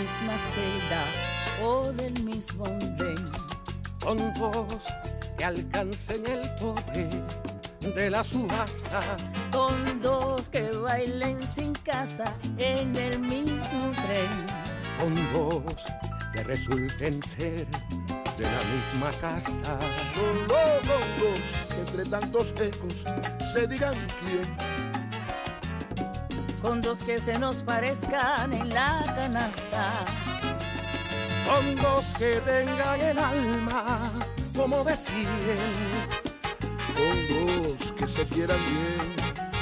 misma celda o del mismo andén. Con dos que alcancen el tope de la subasta, con dos que bailen sin casa en el mismo tren, con dos que resulten ser de la misma casta, solo con dos que entre tantos ecos se digan quién, con dos que se nos parezcan en la canasta, con dos que tengan el alma como de 100, con dos que se quieran bien,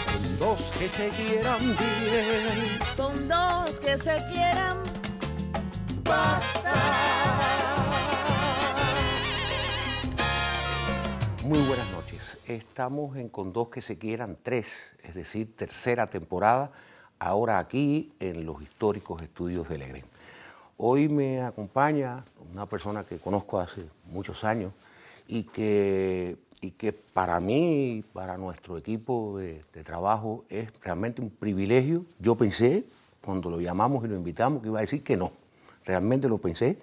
con dos que se quieran bien, con dos que se quieran basta. Muy buenas noches. Estamos en Con dos que se quieran 3, es decir, tercera temporada, ahora aquí en los históricos estudios de Legrén. Hoy me acompaña una persona que conozco hace muchos años y que para mí, para nuestro equipo de trabajo, es realmente un privilegio. Yo pensé, cuando lo llamamos y lo invitamos, que iba a decir que no. Realmente lo pensé,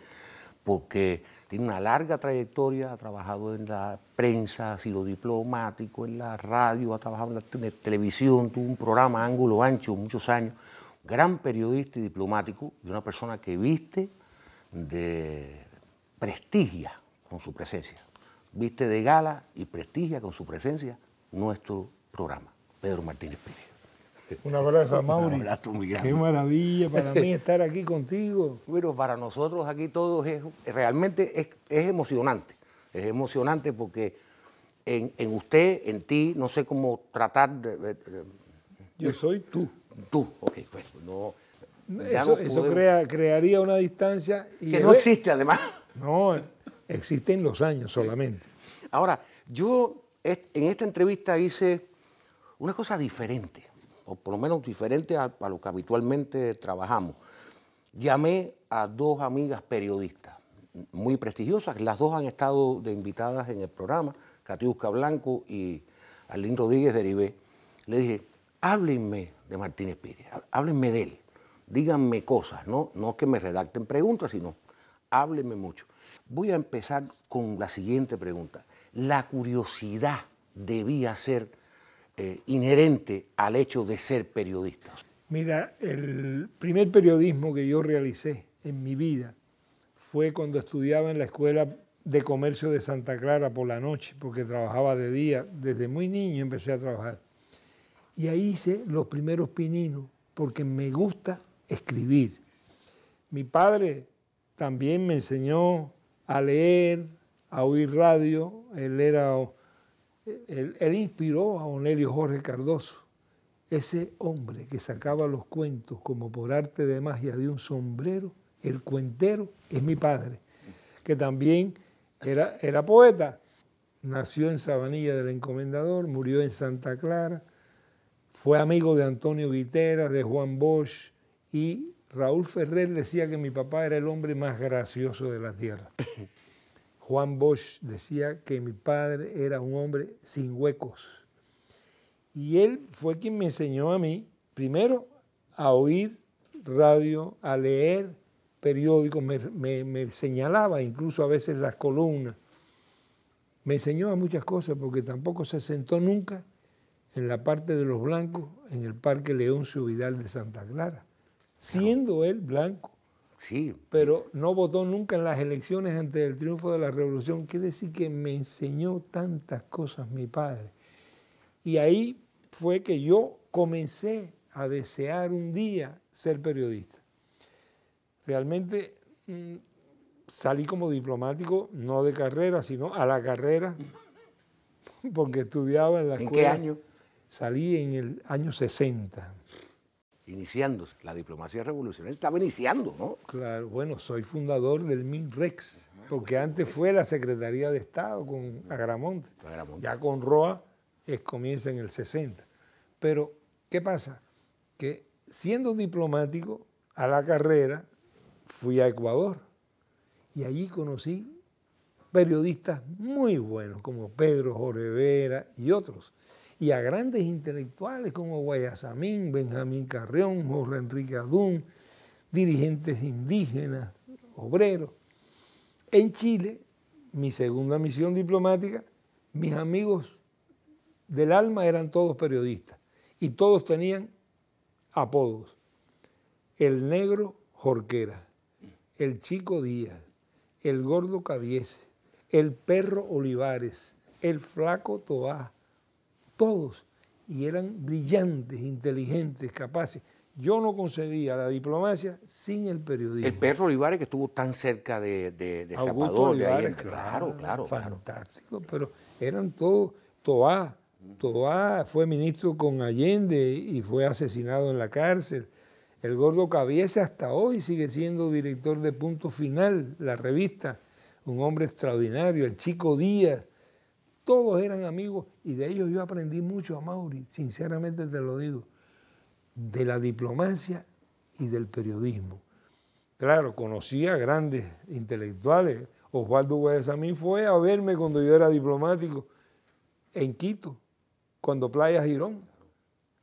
porque tiene una larga trayectoria, ha trabajado en la prensa, ha sido diplomático, en la radio, ha trabajado en la televisión, tuvo un programa Ángulo Ancho muchos años, gran periodista y diplomático, y una persona que viste de prestigia con su presencia. Viste de gala y prestigia con su presencia nuestro programa. Pedro Martínez Pires. Un abrazo a Mauri. Un abrazo muy grande. Qué maravilla para mí estar aquí contigo. Bueno, para nosotros aquí todos realmente es emocionante. Es emocionante porque en usted, en ti, no sé cómo tratar de Yo soy tú. Tú, ok, pues no. Eso crearía una distancia. Y que no existe además. No, existen los años solamente. Ahora, yo en esta entrevista hice una cosa diferente, o por lo menos diferente a lo que habitualmente trabajamos. Llamé a dos amigas periodistas muy prestigiosas, las dos han estado de invitadas en el programa, Katiuska Blanco y Arlene Rodríguez de Heribé. Le dije, háblenme de Martínez Pires, háblenme de él, díganme cosas, no que me redacten preguntas, sino háblenme mucho. Voy a empezar con la siguiente pregunta. ¿La curiosidad debía ser inherente al hecho de ser periodista? Mira, el primer periodismo que yo realicé en mi vida fue cuando estudiaba en la Escuela de Comercio de Santa Clara por la noche, porque trabajaba de día. Desde muy niño empecé a trabajar. Y ahí hice los primeros pininos, porque me gusta escribir. Mi padre también me enseñó a leer, a oír radio. Él inspiró a Onelio Jorge Cardoso, ese hombre que sacaba los cuentos como por arte de magia de un sombrero. El cuentero es mi padre, que también era poeta. Nació en Sabanilla del Encomendador, murió en Santa Clara, fue amigo de Antonio Guiteras, de Juan Bosch, y Raúl Ferrer decía que mi papá era el hombre más gracioso de la tierra. Juan Bosch decía que mi padre era un hombre sin huecos. Y él fue quien me enseñó a mí, primero, a oír radio, a leer periódicos, me señalaba incluso a veces las columnas. Me enseñó a muchas cosas porque tampoco se sentó nunca en la parte de los blancos en el Parque Leoncio Vidal de Santa Clara, siendo él blanco. Sí. Pero no votó nunca en las elecciones antes del triunfo de la Revolución. Quiere decir que me enseñó tantas cosas mi padre. Y ahí fue que yo comencé a desear un día ser periodista. Realmente salí como diplomático, no de carrera, sino a la carrera, porque estudiaba en la escuela. ¿En qué año? Salí en el año 60. Iniciando, la diplomacia revolucionaria estaba iniciando, ¿no? Claro, bueno, soy fundador del MINREX, porque antes fue la Secretaría de Estado con Agramonte. Ya con Roa comienza en el 60. Pero, ¿qué pasa? Que siendo diplomático a la carrera, fui a Ecuador y allí conocí periodistas muy buenos como Pedro Jorge Vera y otros, y a grandes intelectuales como Guayasamín, Benjamín Carrión, Jorge Enrique Adún, dirigentes indígenas, obreros. En Chile, mi segunda misión diplomática, mis amigos del alma eran todos periodistas y todos tenían apodos. El negro Jorquera, el chico Díaz, el gordo Cabiese, el perro Olivares, el flaco Toá, todos. Y eran brillantes, inteligentes, capaces. Yo no concebía la diplomacia sin el periodismo. El perro Olivares, que estuvo tan cerca de Augusto Zapador. Olivares, Claro. Fantástico, pero eran todos. Toá fue ministro con Allende y fue asesinado en la cárcel. El gordo Cabiese hasta hoy sigue siendo director de Punto Final, la revista, un hombre extraordinario. El chico Díaz, todos eran amigos y de ellos yo aprendí mucho, a Mauri, sinceramente te lo digo, de la diplomacia y del periodismo. Claro, conocí a grandes intelectuales. Osvaldo Guayasamín fue a verme cuando yo era diplomático en Quito, cuando Playa Girón,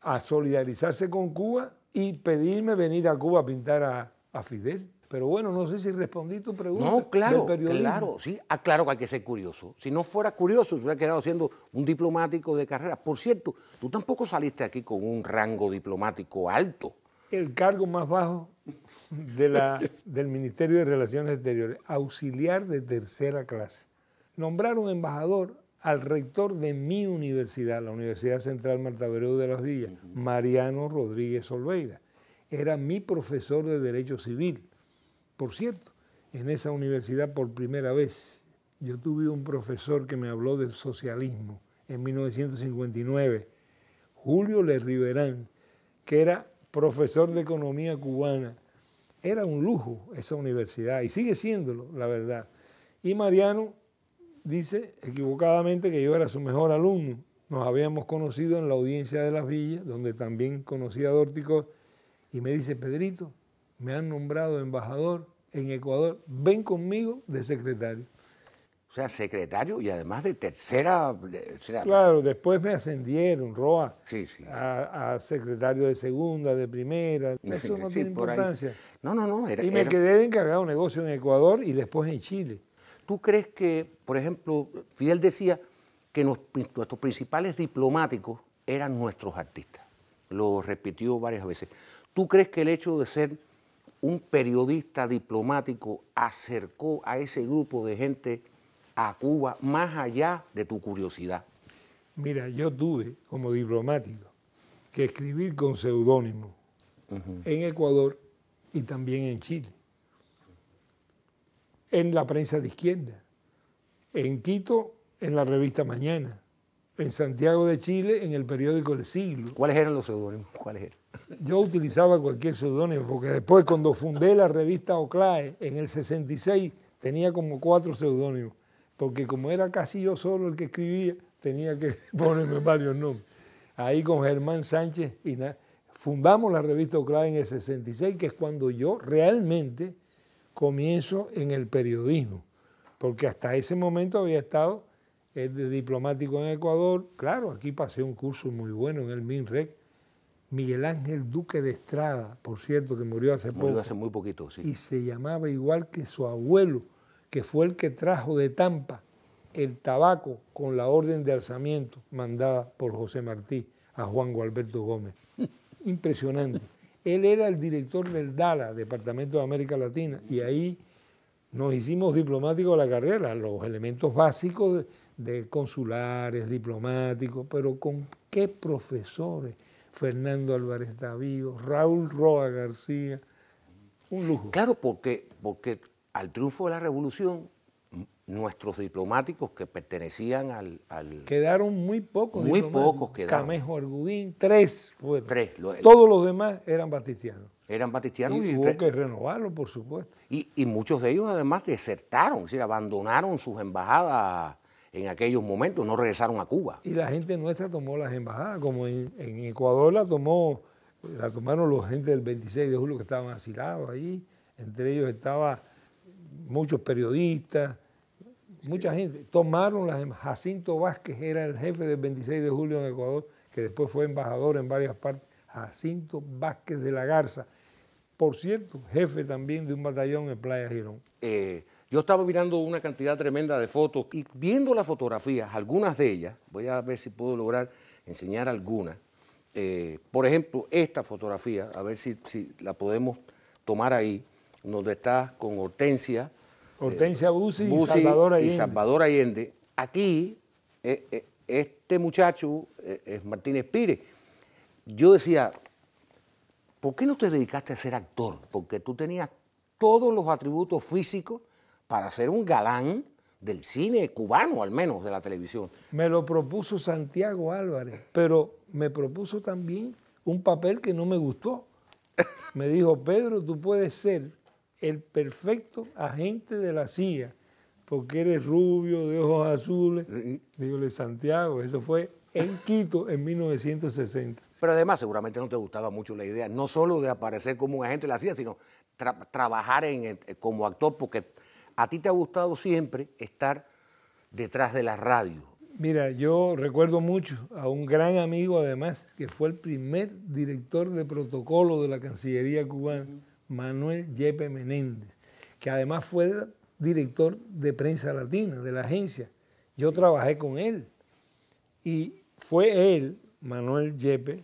a solidarizarse con Cuba y pedirme venir a Cuba a pintar a Fidel. Pero bueno, no sé si respondí tu pregunta. No, claro, del periodismo. claro, sí. Claro que hay que ser curioso. Si no fuera curioso, se hubiera quedado siendo un diplomático de carrera. Por cierto, tú tampoco saliste aquí con un rango diplomático alto. El cargo más bajo del Ministerio de Relaciones Exteriores, auxiliar de tercera clase. Nombraron embajador al rector de mi universidad, la Universidad Central Marta Abreu de las Villas, Mariano Rodríguez Olveira. Era mi profesor de Derecho Civil. Por cierto, en esa universidad por primera vez yo tuve un profesor que me habló del socialismo en 1959, Julio Lerriverán, que era profesor de economía cubana. Era un lujo esa universidad y sigue siéndolo, la verdad. Y Mariano dice equivocadamente que yo era su mejor alumno. Nos habíamos conocido en la audiencia de las Villas, donde también conocí a Dórtico, y me dice, Pedrito, me han nombrado embajador en Ecuador, ven conmigo de secretario. O sea, secretario y además de tercera... Claro, después me ascendieron, Roa, Sí. a secretario de segunda, de primera, eso no tiene importancia. No. Y me quedé de encargado de negocio en Ecuador y después en Chile. ¿Tú crees que, por ejemplo, Fidel decía que nuestros principales diplomáticos eran nuestros artistas? Lo repitió varias veces. ¿Tú crees que el hecho de ser un periodista diplomático acercó a ese grupo de gente a Cuba más allá de tu curiosidad? Mira, yo tuve como diplomático que escribir con seudónimo en Ecuador y también en Chile, en la prensa de izquierda, en Quito, en la revista Mañana, en Santiago de Chile, en el periódico El Siglo. ¿Cuáles eran los seudónimos? ¿Cuáles eran? Yo utilizaba cualquier seudónimo, porque después cuando fundé la revista Oclae, en el 66, tenía como 4 seudónimos, porque como era casi yo solo el que escribía, tenía que ponerme varios nombres. Ahí con Germán Sánchez fundamos la revista Oclae en el 66, que es cuando yo realmente comienzo en el periodismo, porque hasta ese momento había estado de diplomático en Ecuador. Claro, aquí pasé un curso muy bueno en el MINREC. Miguel Ángel Duque de Estrada, por cierto, que murió hace poco. Murió hace muy poquito, sí. Y se llamaba igual que su abuelo, que fue el que trajo de Tampa el tabaco con la orden de alzamiento mandada por José Martí a Juan Gualberto Gómez. Impresionante. Él era el director del DALA, Departamento de América Latina, y ahí nos hicimos diplomáticos de la carrera, los elementos básicos de consulares, diplomáticos, pero con qué profesores. Fernando Álvarez Davío, Raúl Roa García, un lujo. Claro, porque al triunfo de la revolución, nuestros diplomáticos que pertenecían al... Quedaron muy pocos Muy diplomáticos. pocos quedaron. Camejo Argudín, 3 fueron. 3. Todos los demás eran batistianos. Eran batistianos Y hubo que renovarlo, por supuesto. y muchos de ellos además desertaron, es decir, abandonaron sus embajadas en aquellos momentos, no regresaron a Cuba. Y la gente nuestra tomó las embajadas, como en Ecuador la tomaron los gente del 26 de julio que estaban asilados ahí, entre ellos estaba muchos periodistas, mucha gente. Tomaron las embajadas. Jacinto Vázquez era el jefe del 26 de julio en Ecuador, que después fue embajador en varias partes. Jacinto Vázquez de la Garza por cierto, jefe también de un batallón en Playa Girón. Yo estaba mirando una cantidad tremenda de fotos y viendo las fotografías, algunas de ellas, voy a ver si puedo lograr enseñar algunas. Por ejemplo, esta fotografía, a ver si la podemos tomar ahí, donde está con Hortensia. Hortensia Bussi y Salvador Allende. Salvador Allende. Aquí, este muchacho es Martínez Pires. Yo decía, ¿por qué no te dedicaste a ser actor? Porque tú tenías todos los atributos físicos para ser un galán del cine cubano, al menos de la televisión. Me lo propuso Santiago Álvarez, pero me propuso también un papel que no me gustó. Me dijo, Pedro, tú puedes ser el perfecto agente de la CIA, porque eres rubio, de ojos azules. Dígole, Santiago, eso fue en Quito en 1960. Pero además seguramente no te gustaba mucho la idea, no solo de aparecer como un agente de la CIA, sino trabajar como actor, porque a ti te ha gustado siempre estar detrás de la radio. Mira, yo recuerdo mucho a un gran amigo, además, que fue el primer director de protocolo de la Cancillería cubana, Manuel Yepe Menéndez, que además fue director de Prensa Latina, de la agencia. Yo trabajé con él y fue él, Manuel Yepe,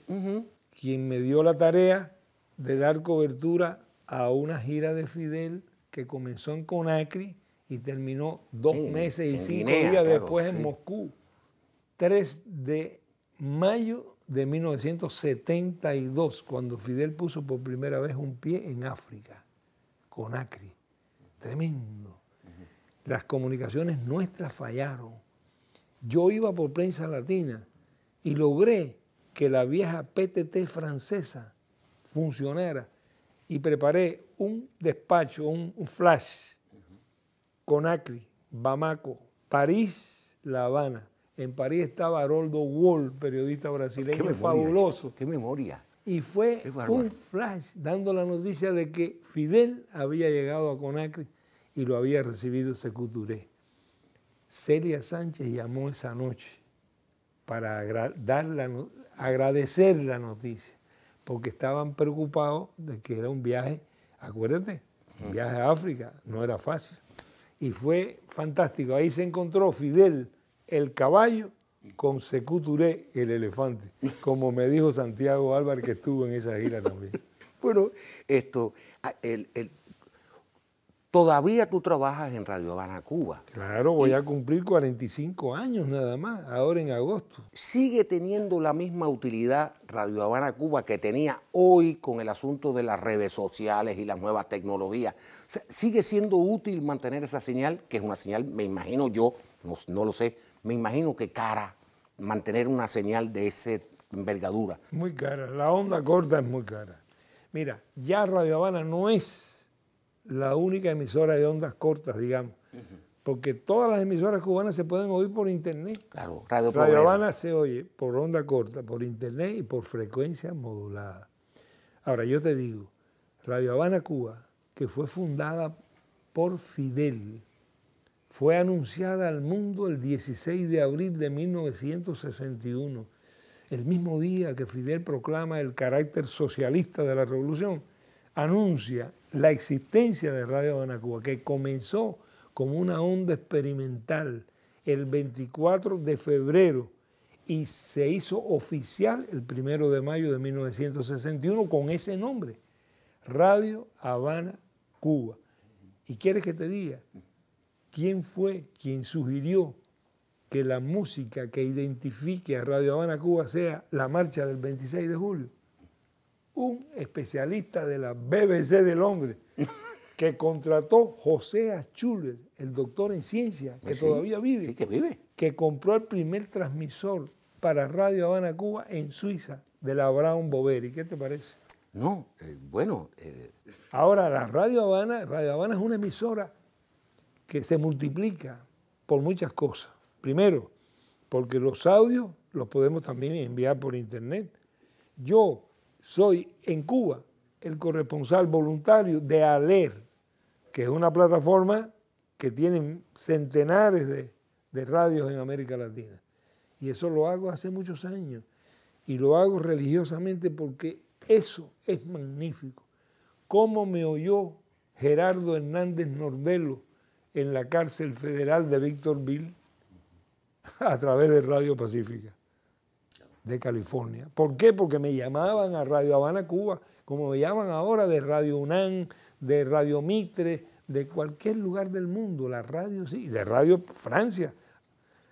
quien me dio la tarea de dar cobertura a una gira de Fidel que comenzó en Conakry y terminó 2 meses y 5 días después en Moscú. 3 de mayo de 1972, cuando Fidel puso por primera vez un pie en África, Conakry. Tremendo. Las comunicaciones nuestras fallaron. Yo iba por Prensa Latina y logré que la vieja PTT francesa funcionara y preparé un despacho, un flash, Conakry, Bamako, París, La Habana. En París estaba Haroldo Wall, periodista brasileño fabuloso. ¡Qué memoria! Y fue un flash dando la noticia de que Fidel había llegado a Conakry y lo había recibido Sékou Touré. Celia Sánchez llamó esa noche para agradecer la noticia, porque estaban preocupados de que era un viaje, acuérdate, un viaje a África, no era fácil. Y fue fantástico. Ahí se encontró Fidel, el caballo, con Sékou Touré, el elefante, como me dijo Santiago Álvarez, que estuvo en esa gira también. Bueno, todavía tú trabajas en Radio Habana, Cuba. Claro, voy a cumplir 45 años nada más, ahora en agosto. ¿Sigue teniendo la misma utilidad Radio Habana, Cuba que tenía hoy con el asunto de las redes sociales y las nuevas tecnologías? O sea, ¿sigue siendo útil mantener esa señal, que es una señal, me imagino yo, no lo sé, me imagino que cara mantener una señal de esa envergadura? Muy cara, la onda corta es muy cara. Mira, ya Radio Habana no es la única emisora de ondas cortas, digamos, porque todas las emisoras cubanas se pueden oír por internet. Claro, Radio Habana se oye por onda corta, por internet y por frecuencia modulada. Ahora, yo te digo, Radio Habana, Cuba, que fue fundada por Fidel, fue anunciada al mundo el 16 de abril de 1961, el mismo día que Fidel proclama el carácter socialista de la revolución, anuncia la existencia de Radio Habana, Cuba, que comenzó como una onda experimental el 24 de febrero y se hizo oficial el 1 de mayo de 1961 con ese nombre, Radio Habana, Cuba. ¿Y quieres que te diga quién fue quien sugirió que la música que identifique a Radio Habana, Cuba sea la marcha del 26 de julio? Un especialista de la BBC de Londres que contrató José Schuller, el doctor en ciencia, que todavía vive, Sí, que vive. que compró el primer transmisor para Radio Habana, Cuba en Suiza, de la Brown Boveri. ¿Qué te parece? No, bueno. Ahora, la Radio Habana es una emisora que se multiplica por muchas cosas. Primero, porque los audios los podemos también enviar por internet. Yo soy en Cuba el corresponsal voluntario de ALER, que es una plataforma que tiene centenares de radios en América Latina. Y eso lo hago hace muchos años. Y lo hago religiosamente porque eso es magnífico. cómo me oyó Gerardo Hernández Nordelo en la cárcel federal de Victorville a través de Radio Pacífica de California. ¿Por qué? Porque me llamaban a Radio Habana, Cuba, como me llaman ahora de Radio UNAM, de Radio Mitre, de cualquier lugar del mundo. La radio sí, de Radio Francia.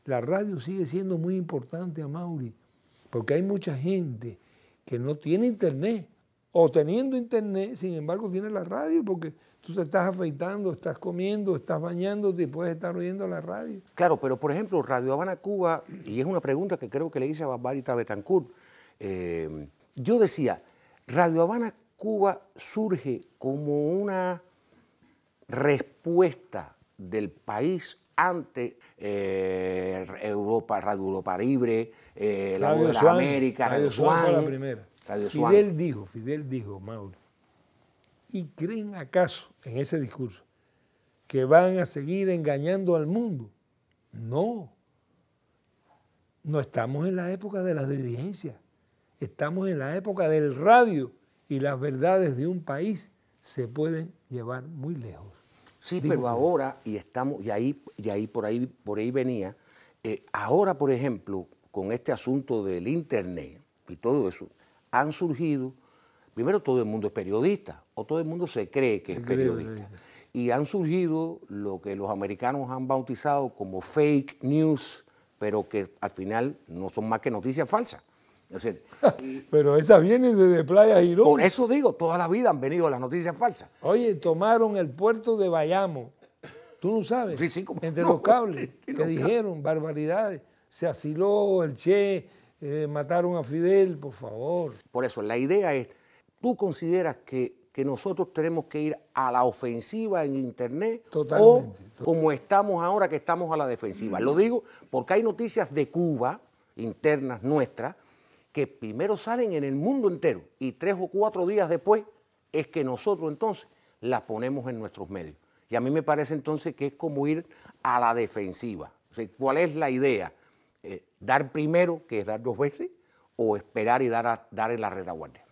La radio sigue siendo muy importante, Amaury, porque hay mucha gente que no tiene internet, o teniendo internet, sin embargo, tiene la radio, porque tú te estás afeitando, estás comiendo, estás bañándote y puedes estar oyendo la radio. Claro, pero por ejemplo, Radio Habana, Cuba, y es una pregunta que creo que le hice a Barbarita Betancourt, yo decía, Radio Habana, Cuba surge como una respuesta del país ante Europa, Radio Europa Libre, La Voz de la América, Radio Swan. Fue la primera. Radio Swan. Fidel dijo, Mauro, ¿y creen acaso en ese discurso que van a seguir engañando al mundo? No. No estamos en la época de la diligencia, estamos en la época del radio y las verdades de un país se pueden llevar muy lejos. Sí, pero ahora, y ahí por ahí venía, ahora, por ejemplo, con este asunto del internet y todo eso, han surgido, primero todo el mundo es periodista, o todo el mundo se cree que es periodista, y han surgido lo que los americanos han bautizado como fake news, pero que al final no son más que noticias falsas. O sea, pero esas vienen desde Playa Girón. Por eso digo, toda la vida han venido las noticias falsas. Oye, tomaron el puerto de Bayamo, tú no sabes, sí, sí, entre los cables, que dijeron barbaridades. Se asiló el Che, mataron a Fidel, por favor. Por eso, la idea es, ¿tú consideras que nosotros tenemos que ir a la ofensiva en Internet? Totalmente. O como estamos ahora que estamos a la defensiva? Lo digo porque hay noticias de Cuba, internas nuestras, que primero salen en el mundo entero y 3 o 4 días después es que nosotros entonces las ponemos en nuestros medios. Y a mí me parece entonces que es como ir a la defensiva. O sea, ¿cuál es la idea? ¿Dar primero, que es dar 2 veces, o esperar y dar en la retaguardia?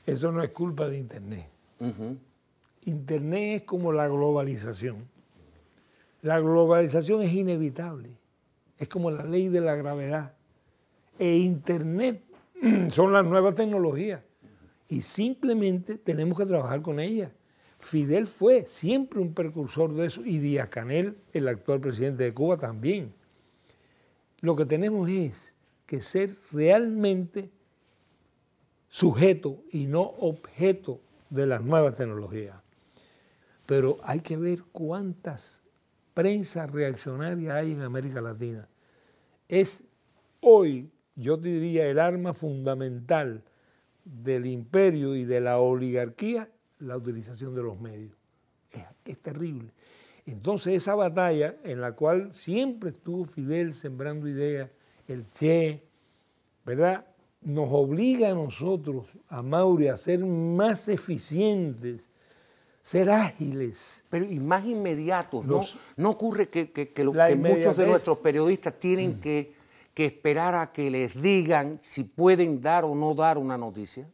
Eso no es culpa de Internet. Internet es como la globalización. La globalización es inevitable. Es como la ley de la gravedad. E Internet son las nuevas tecnologías y simplemente tenemos que trabajar con ellas. Fidel fue siempre un precursor de eso y Díaz-Canel, el actual presidente de Cuba, también. Lo que tenemos es que ser realmente sujeto y no objeto de las nuevas tecnologías. Pero hay que ver cuántas prensas reaccionarias hay en América Latina. Es hoy, yo te diría, el arma fundamental del imperio y de la oligarquía, la utilización de los medios. Es terrible. Entonces esa batalla en la cual siempre estuvo Fidel sembrando ideas, el Che, ¿verdad?, nos obliga a nosotros, a Mauri, a ser más eficientes, ser ágiles. Pero y más inmediatos, ¿no? ¿No ocurre que muchos de nuestros periodistas tienen que esperar a que les digan si pueden dar o no dar una noticia?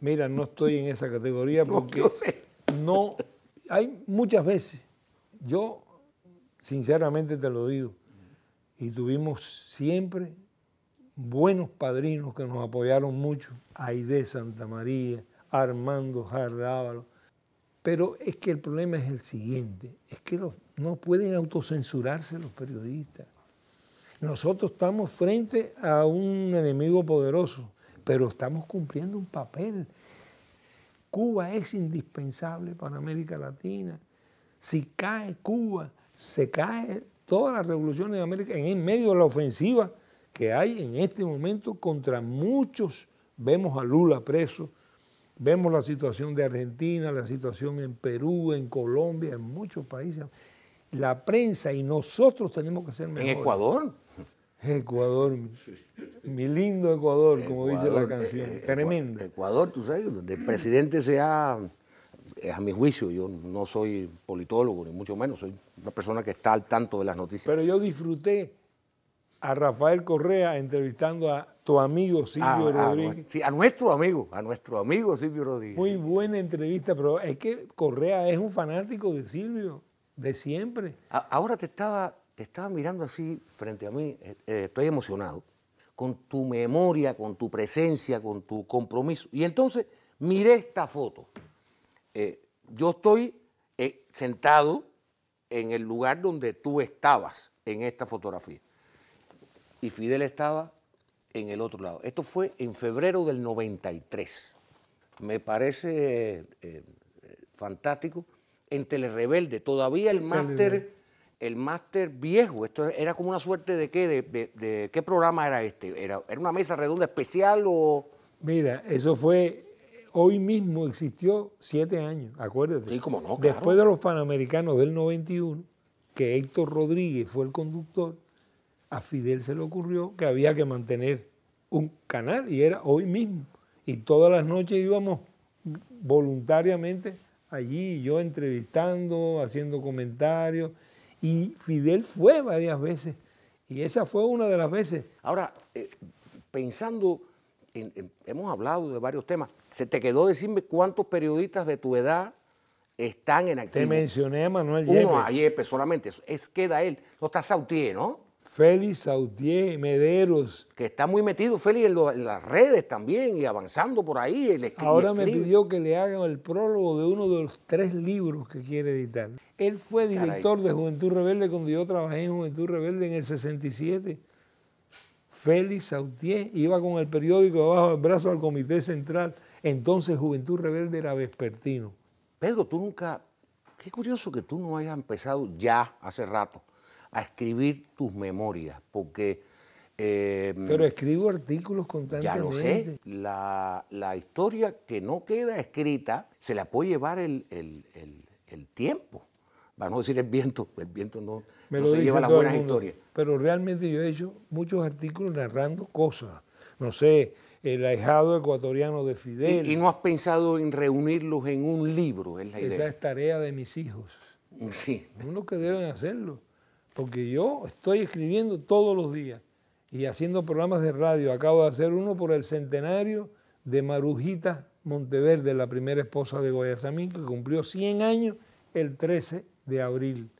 Mira, no estoy en esa categoría porque no, hay muchas veces, yo sinceramente te lo digo, y tuvimos siempre buenos padrinos que nos apoyaron mucho, Aide Santa María, Armando Jardábalo, pero es que el problema es el siguiente, es que no pueden autocensurarse los periodistas. Nosotros estamos frente a un enemigo poderoso, pero estamos cumpliendo un papel. Cuba es indispensable para América Latina. Si cae Cuba, se cae toda la revolución en América, en medio de la ofensiva que hay en este momento contra muchos. Vemos a Lula preso, vemos la situación de Argentina, la situación en Perú, en Colombia, en muchos países. La prensa y nosotros tenemos que ser mejores. ¿En Ecuador? Ecuador, mi lindo Ecuador, como dice la canción, tremenda. Ecuador, tú sabes, donde el presidente sea, a mi juicio, yo no soy politólogo, ni mucho menos, soy una persona que está al tanto de las noticias. Pero yo disfruté a Rafael Correa entrevistando a tu amigo Silvio Rodríguez. Sí, a nuestro amigo Silvio Rodríguez. Muy buena entrevista, pero es que Correa es un fanático de Silvio, de siempre. Ahora te estaba mirando así frente a mí, estoy emocionado, con tu memoria, con tu presencia, con tu compromiso. Y entonces miré esta foto. Yo estoy sentado en el lugar donde tú estabas en esta fotografía. Y Fidel estaba en el otro lado. Esto fue en febrero del 93. Me parece fantástico. En Telerebelde, todavía el máster viejo. Esto era como una suerte de qué, de qué programa era este. ¿Era una mesa redonda especial o...? Mira, eso fue... Hoy mismo existió 7 años, acuérdate. Sí, cómo no, claro. Después de los Panamericanos del 91, que Héctor Rodríguez fue el conductor, a Fidel se le ocurrió que había que mantener un canal y era Hoy Mismo. Y todas las noches íbamos voluntariamente allí, yo entrevistando, haciendo comentarios. Y Fidel fue varias veces. Y esa fue una de las veces. Ahora, pensando... hemos hablado de varios temas. Se te quedó decirme cuántos periodistas de tu edad están en activo. Te mencioné a Manuel Yepes. Uno a Yepes solamente. Queda él. No está Sautier, ¿no? Félix Sautier, Mederos. Que está muy metido, Félix, en las redes también y avanzando por ahí. Ahora me pidió que le hagan el prólogo de uno de los 3 libros que quiere editar. Él fue director de Juventud Rebelde cuando yo trabajé en Juventud Rebelde en el 67. Félix Sautier iba con el periódico debajo del brazo al Comité Central. Entonces Juventud Rebelde era vespertino. Pedro, tú nunca... Qué curioso que tú no hayas empezado ya hace rato a escribir tus memorias, porque... pero escribo artículos constantemente. Ya lo sé. La historia que no queda escrita se la puede llevar el tiempo. Para no decir el viento no se lleva las buenas historias. Pero realmente yo he hecho muchos artículos narrando cosas. No sé, el ahijado ecuatoriano de Fidel. ¿Y no has pensado en reunirlos en un libro? Es la idea. Esa es tarea de mis hijos. Sí. Uno que deben hacerlo. Porque yo estoy escribiendo todos los días y haciendo programas de radio. Acabo de hacer uno por el centenario de Marujita Monteverde, la primera esposa de Guayasamín, que cumplió 100 años el 13 de abril.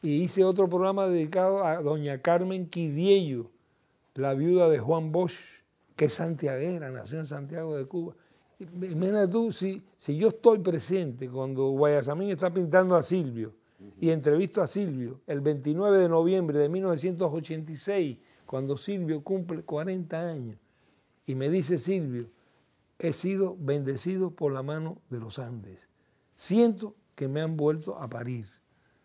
Y hice otro programa dedicado a doña Carmen Quidiello, la viuda de Juan Bosch, que es santiaguera, nació en Santiago de Cuba. Imagínate tú, si yo estoy presente cuando Guayasamín está pintando a Silvio y entrevisto a Silvio el 29 de noviembre de 1986, cuando Silvio cumple 40 años, y me dice Silvio, he sido bendecido por la mano de los Andes. Siento que me han vuelto a parir.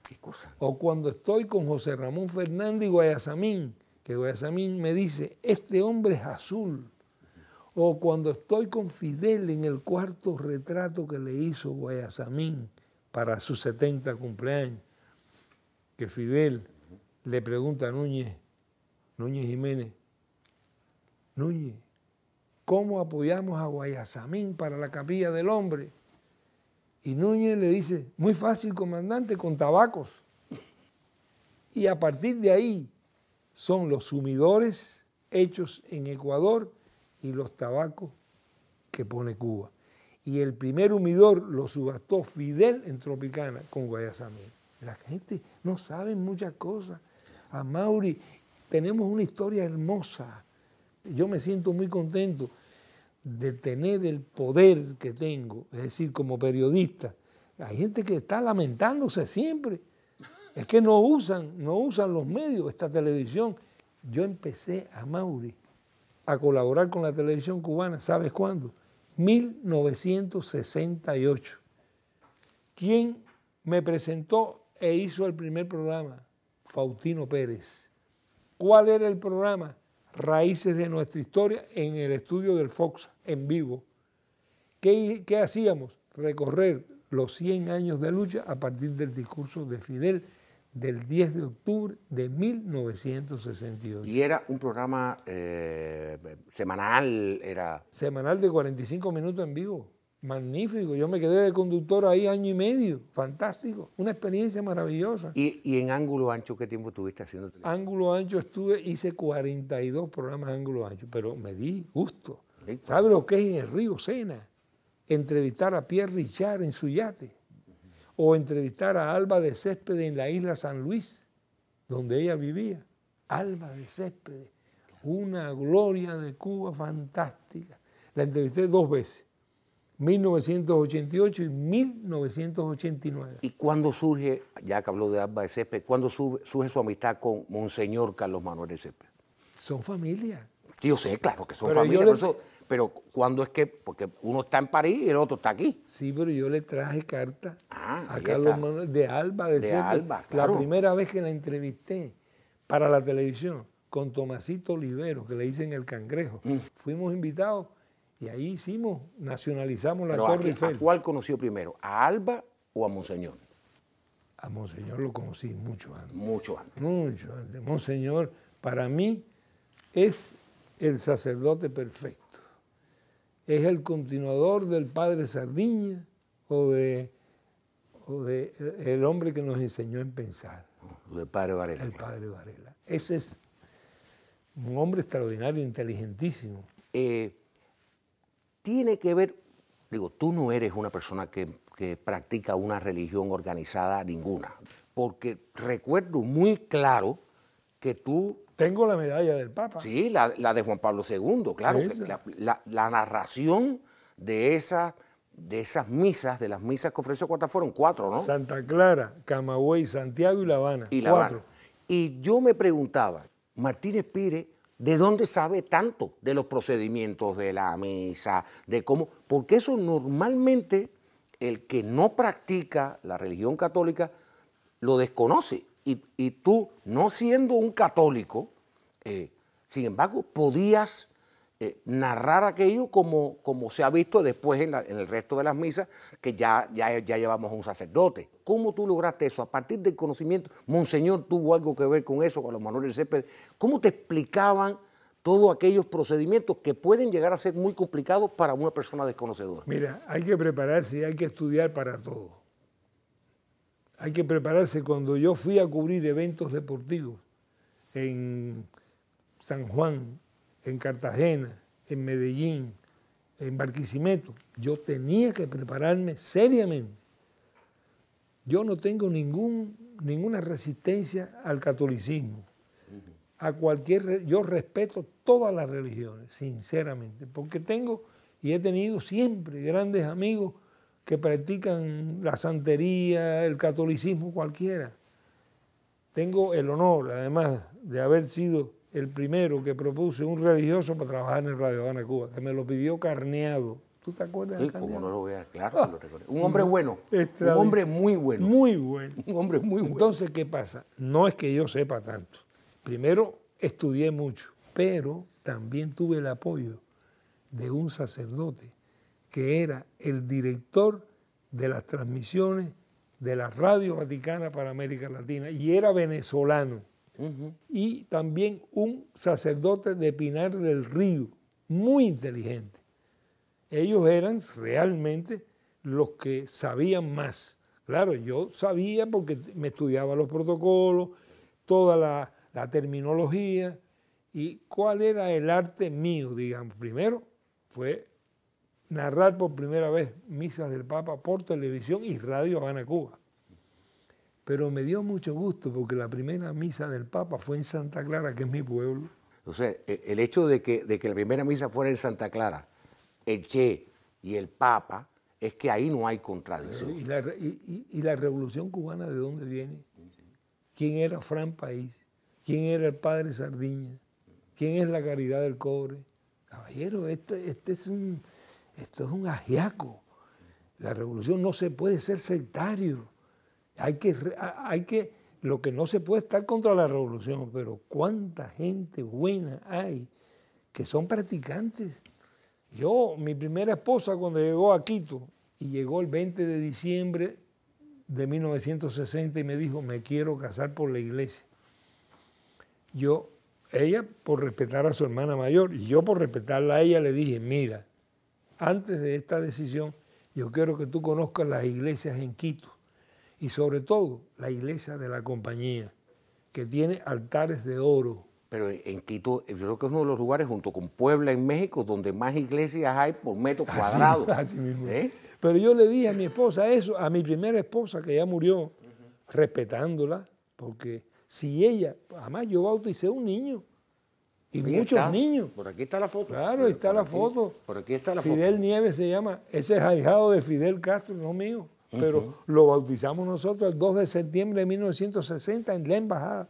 ¿Qué cosa? O cuando estoy con José Ramón Fernández y Guayasamín, que Guayasamín me dice, este hombre es azul. O cuando estoy con Fidel en el 4º retrato que le hizo Guayasamín para sus 70 cumpleaños, que Fidel le pregunta a Núñez Jiménez, Núñez, ¿cómo apoyamos a Guayasamín para la Capilla del Hombre? Y Núñez le dice, muy fácil, comandante, con tabacos. Y a partir de ahí son los sumidores hechos en Ecuador y los tabacos que pone Cuba. Y el primer humidor lo subastó Fidel en Tropicana con Guayasamín. La gente no sabe muchas cosas. A Mauri, tenemos una historia hermosa. Yo me siento muy contento de tener el poder que tengo, es decir, como periodista. Hay gente que está lamentándose siempre. Es que no usan los medios, esta televisión. Yo empecé a Mauri a colaborar con la televisión cubana, ¿sabes cuándo? 1968. ¿Quién me presentó e hizo el primer programa? Faustino Pérez. ¿Cuál era el programa? Raíces de nuestra historia en el estudio del Fox, en vivo. ¿Qué hacíamos? Recorrer los 100 años de lucha a partir del discurso de Fidel del 10 de octubre de 1968. ¿Y era un programa semanal? Semanal de 45 minutos en vivo. Magnífico, yo me quedé de conductor ahí año y medio, fantástico, una experiencia maravillosa. ¿Y en Ángulo Ancho qué tiempo estuviste haciendo televisión? Ángulo Ancho hice 42 programas de Ángulo Ancho, pero me di gusto. Sí. ¿Sabe lo que es en el río Sena? Entrevistar a Pierre Richard en su yate, o entrevistar a Alba de Céspedes en la isla San Luis, donde ella vivía. Alba de Céspedes, una gloria de Cuba fantástica. La entrevisté 2 veces. 1988 y 1989. ¿Y cuándo surge, ya que habló de Alba de Céspedes, cuándo surge su amistad con Monseñor Carlos Manuel de Céspedes? Son familia. Sí, yo sé, claro que son Pero familia, yo por eso, pero ¿cuándo es que? Porque uno está en París y el otro está aquí. Sí, pero yo le traje carta Ah, a ahí Carlos está. Manuel de Alba de Céspedes. Alba, claro. La primera vez que la entrevisté para la televisión con Tomasito Olivero, que le dicen El Cangrejo. Fuimos invitados y ahí nacionalizamos la Pero Torre ¿a Eiffel. cuál conoció primero? ¿A Alba o a Monseñor? A Monseñor lo conocí mucho antes. Mucho antes. Mucho antes. Monseñor, para mí, es el sacerdote perfecto. Es el continuador del padre Sardiña o de el hombre que nos enseñó en pensar. Del padre Varela. El padre Varela. Ese es un hombre extraordinario, inteligentísimo. Tiene que ver, digo, tú no eres una persona que practica una religión organizada ninguna, porque recuerdo muy claro que tú... Tengo la medalla del Papa. Sí, la de Juan Pablo II, claro. La narración de esas misas, de las misas que ofreció, ¿cuántas fueron? 4, ¿no? Santa Clara, Camagüey, Santiago y La Habana. Y La 4. Habana. Y yo me preguntaba, Martínez Pires, ¿de dónde sabe tanto de los procedimientos de la misa, de cómo? Porque eso normalmente el que no practica la religión católica lo desconoce. Y tú, no siendo un católico, sin embargo, podías narrar aquello como se ha visto después en el resto de las misas, que ya llevamos a un sacerdote. ¿Cómo tú lograste eso? A partir del conocimiento, Monseñor tuvo algo que ver con eso, con los Manuel de Céspedes. ¿Cómo te explicaban todos aquellos procedimientos que pueden llegar a ser muy complicados para una persona desconocedora? Mira, hay que prepararse y hay que estudiar para todo. Hay que prepararse. Cuando yo fui a cubrir eventos deportivos en San Juan, en Cartagena, en Medellín, en Barquisimeto, yo tenía que prepararme seriamente. Yo no tengo ninguna resistencia al catolicismo. Yo respeto todas las religiones, sinceramente, porque tengo y he tenido siempre grandes amigos que practican la santería, el catolicismo cualquiera. Tengo el honor, además, de haber sido el primero que propuse un religioso para trabajar en Radio Habana, Cuba, que me lo pidió Carneado. ¿Tú te acuerdas de Sí, Carneado? como no lo veas, claro que lo recuerdo. Un hombre bueno, un Un hombre muy bueno. Muy bueno. Un hombre muy bueno. Entonces, ¿qué pasa? No es que yo sepa tanto. Primero, estudié mucho, pero también tuve el apoyo de un sacerdote que era el director de las transmisiones de la Radio Vaticana para América Latina y era venezolano. Y también un sacerdote de Pinar del Río, muy inteligente. Ellos eran realmente los que sabían más. Claro, yo sabía porque me estudiaba los protocolos, toda la terminología y cuál era el arte mío, digamos. Primero fue narrar por primera vez misas del Papa por televisión y Radio Habana, Cuba. Pero me dio mucho gusto porque la primera misa del Papa fue en Santa Clara, que es mi pueblo. O sea, el hecho de que la primera misa fuera en Santa Clara, el Che y el Papa, es que ahí no hay contradicción. ¿Y la Revolución Cubana de dónde viene? ¿Quién era Fran País? ¿Quién era el padre Sardiña? ¿Quién es la Caridad del Cobre? Caballero, esto es un ajiaco. La revolución no se puede ser sectario. Lo que no se puede estar contra la revolución, pero cuánta gente buena hay que son practicantes. Mi primera esposa cuando llegó a Quito, y llegó el 20 de diciembre de 1960 y me dijo, me quiero casar por la iglesia. Ella por respetar a su hermana mayor, y yo por respetarla a ella le dije, mira, antes de esta decisión, yo quiero que tú conozcas las iglesias en Quito y sobre todo la iglesia de la Compañía, que tiene altares de oro. Pero en Quito, yo creo que es uno de los lugares, junto con Puebla en México, donde más iglesias hay por metro cuadrado. Así mismo. Pero yo le dije a mi esposa eso, a mi primera esposa, que ya murió, respetándola, porque si ella, además yo bauticé un niño, y Ahí muchos está. niños. Por aquí está la foto. Claro, ahí está la foto. Por aquí está la Fidel foto. Nieves se llama, ese es ahijado de Fidel Castro, no mío, pero lo bautizamos nosotros el 2 de septiembre de 1960 en la embajada,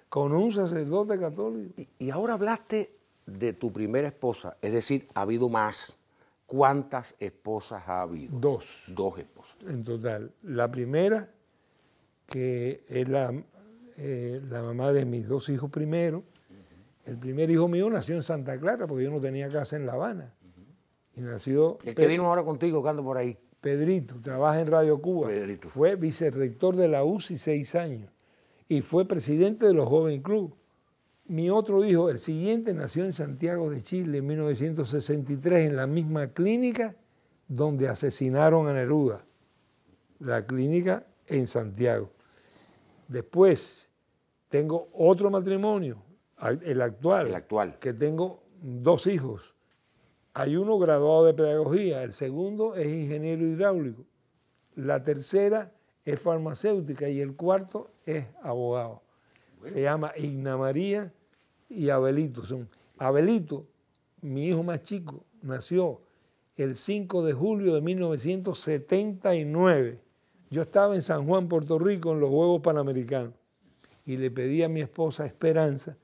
con un sacerdote católico. Y ahora hablaste de tu primera esposa, es decir, ha habido más. ¿Cuántas esposas ha habido? 2 2 esposas. en total. La primera, que es la mamá de mis 2 hijos primero. El primer hijo mío nació en Santa Clara, porque yo no tenía casa en La Habana. Y nació... El que vino ahora contigo, que anda por ahí. Pedrito, trabaja en Radio Cuba. Pedrito. Fue vicerrector de la UCI 6 años y fue presidente de los Joven Club. Mi otro hijo, el siguiente, nació en Santiago de Chile en 1963, en la misma clínica donde asesinaron a Neruda, la clínica en Santiago. Después tengo otro matrimonio, el actual, que tengo 2 hijos. Hay uno graduado de pedagogía, el segundo es ingeniero hidráulico, la tercera es farmacéutica y el cuarto es abogado. Bueno. Se llama Igna María y Abelito. Abelito, mi hijo más chico, nació el 5 de julio de 1979. Yo estaba en San Juan, Puerto Rico, en los Juegos Panamericanos y le pedí a mi esposa Esperanza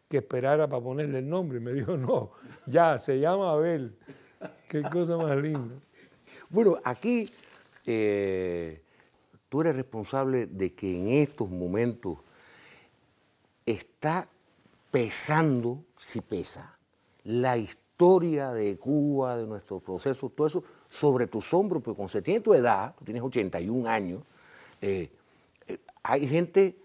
que esperara para ponerle el nombre. Y me dijo, no, ya, se llama Abel. Qué cosa más linda. Bueno, aquí tú eres responsable de que en estos momentos está pesando, si pesa, la historia de Cuba, de nuestro proceso, todo eso, sobre tus hombros, porque cuando se tiene tu edad, tú tienes 81 años, hay gente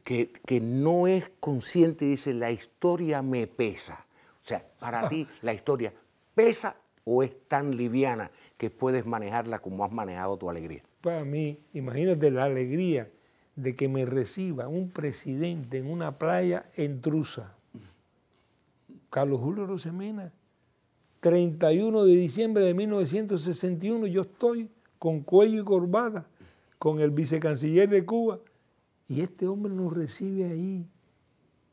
que no es consciente y dice, la historia me pesa. O sea, para ti, ¿la historia pesa o es tan liviana que puedes manejarla como has manejado tu alegría? Para mí, imagínate la alegría de que me reciba un presidente en una playa en Trusa. Carlos Julio Rosemena, 31 de diciembre de 1961, yo estoy con cuello y corbata, con el vicecanciller de Cuba, y este hombre nos recibe ahí.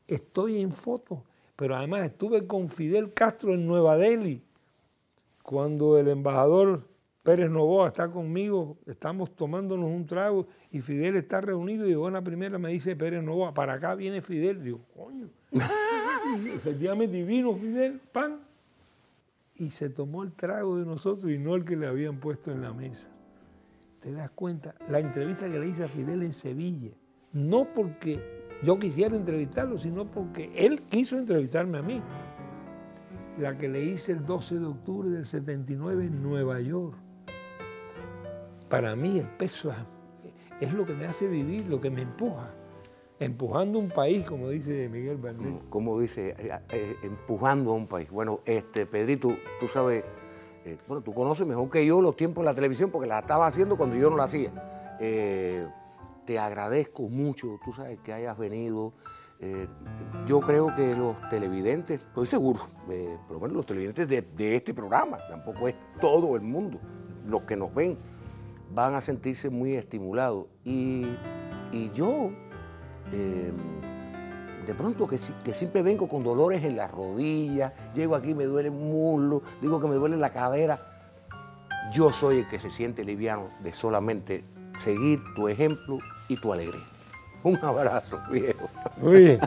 Estoy en foto, pero además estuve con Fidel Castro en Nueva Delhi, cuando el embajador Pérez Novoa está conmigo, estamos tomándonos un trago y Fidel está reunido y llegó en la primera, me dice Pérez Novoa, para acá viene Fidel. Digo, coño. Y efectivamente vino Fidel, pan, y se tomó el trago de nosotros y no el que le habían puesto en la mesa. ¿Te das cuenta? La entrevista que le hice a Fidel en Sevilla, no porque yo quisiera entrevistarlo, sino porque él quiso entrevistarme a mí. La que le hice el 12 de octubre del 79 en Nueva York. Para mí el peso es lo que me hace vivir, lo que me empuja. Empujando un país, como dice Miguel Barnet. Como dice, empujando a un país. Bueno, Pedrito, tú sabes, bueno, tú conoces mejor que yo los tiempos de la televisión porque la estaba haciendo cuando yo no la hacía. Te agradezco mucho, tú sabes, que hayas venido. Yo creo que los televidentes, estoy seguro, por lo menos los televidentes de este programa, tampoco es todo el mundo, los que nos ven, van a sentirse muy estimulados. Y yo, de pronto que siempre vengo con dolores en las rodillas, llego aquí, me duele el muslo, digo que me duele la cadera, yo soy el que se siente liviano de solamente seguir tu ejemplo y tu alegría. Un abrazo, viejo. Muy bien.